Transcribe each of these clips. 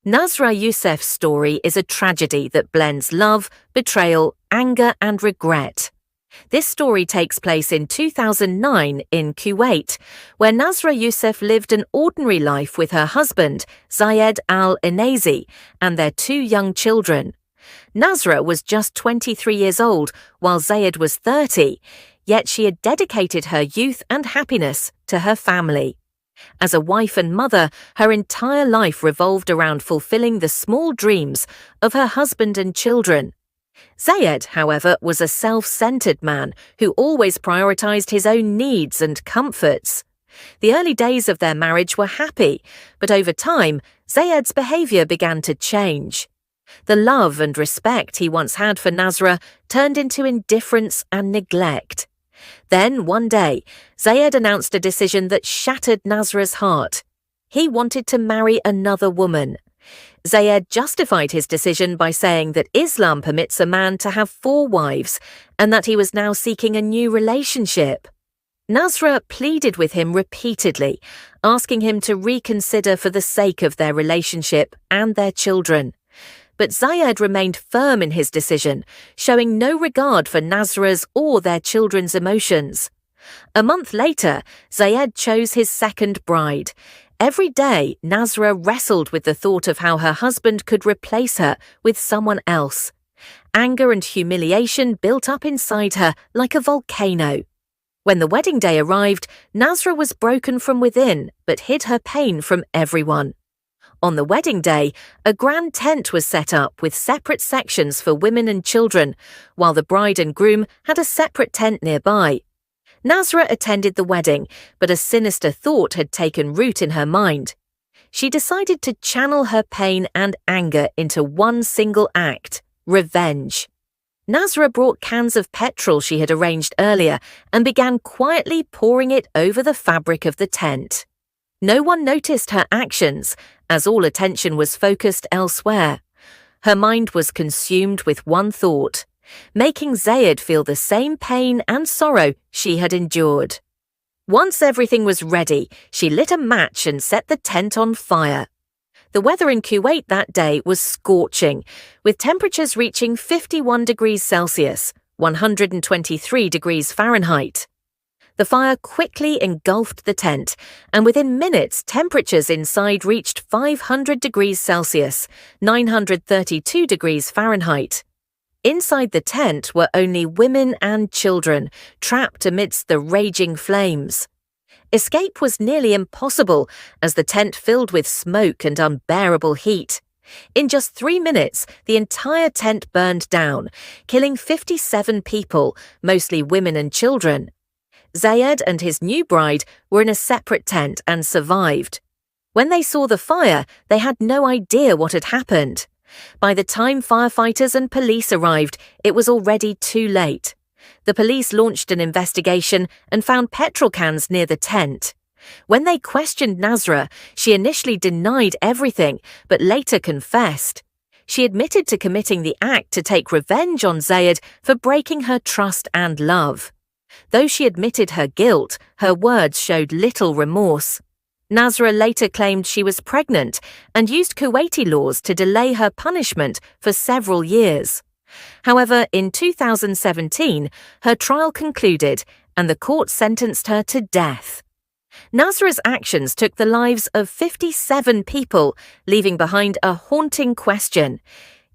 Nasra Youssef's story is a tragedy that blends love, betrayal, anger, and regret. This story takes place in 2009 in Kuwait, where Nasra Youssef lived an ordinary life with her husband, Zayed al-Inazi, and their two young children. Nasra was just 23 years old, while Zayed was 30, yet she had dedicated her youth and happiness to her family. As a wife and mother, her entire life revolved around fulfilling the small dreams of her husband and children. Zayed, however, was a self-centered man who always prioritized his own needs and comforts. The early days of their marriage were happy, but over time, Zayed's behavior began to change. The love and respect he once had for Nasra turned into indifference and neglect. Then, one day, Zayed announced a decision that shattered Nasra's heart. He wanted to marry another woman. Zayed justified his decision by saying that Islam permits a man to have 4 wives and that he was now seeking a new relationship. Nasra pleaded with him repeatedly, asking him to reconsider for the sake of their relationship and their children. But Zayed remained firm in his decision, showing no regard for Nasra's or their children's emotions. A month later, Zayed chose his second bride. Every day, Nasra wrestled with the thought of how her husband could replace her with someone else. Anger and humiliation built up inside her like a volcano. When the wedding day arrived, Nasra was broken from within, but hid her pain from everyone. On the wedding day, a grand tent was set up with separate sections for women and children, while the bride and groom had a separate tent nearby. Nasra attended the wedding, but a sinister thought had taken root in her mind. She decided to channel her pain and anger into one single act: revenge. Nasra brought cans of petrol she had arranged earlier and began quietly pouring it over the fabric of the tent. No one noticed her actions, as all attention was focused elsewhere. Her mind was consumed with one thought: making Zayed feel the same pain and sorrow she had endured. Once everything was ready, she lit a match and set the tent on fire. The weather in Kuwait that day was scorching, with temperatures reaching 51 degrees Celsius, 123 degrees Fahrenheit. The fire quickly engulfed the tent, and within minutes temperatures inside reached 500 degrees Celsius, 932 degrees Fahrenheit. Inside the tent were only women and children, trapped amidst the raging flames. Escape was nearly impossible, as the tent filled with smoke and unbearable heat. In just 3 minutes, the entire tent burned down, killing 57 people, mostly women and children. Zayed and his new bride were in a separate tent and survived. When they saw the fire, they had no idea what had happened. By the time firefighters and police arrived, it was already too late. The police launched an investigation and found petrol cans near the tent. When they questioned Nasra, she initially denied everything, but later confessed. She admitted to committing the act to take revenge on Zayed for breaking her trust and love. Though she admitted her guilt, her words showed little remorse. Nasra later claimed she was pregnant and used Kuwaiti laws to delay her punishment for several years. However, in 2017, her trial concluded and the court sentenced her to death. Nasra's actions took the lives of 57 people, leaving behind a haunting question: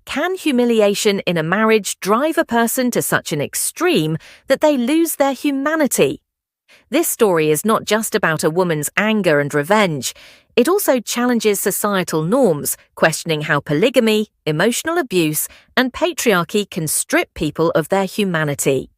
can humiliation in a marriage drive a person to such an extreme that they lose their humanity? This story is not just about a woman's anger and revenge. It also challenges societal norms, questioning how polygamy, emotional abuse, and patriarchy can strip people of their humanity.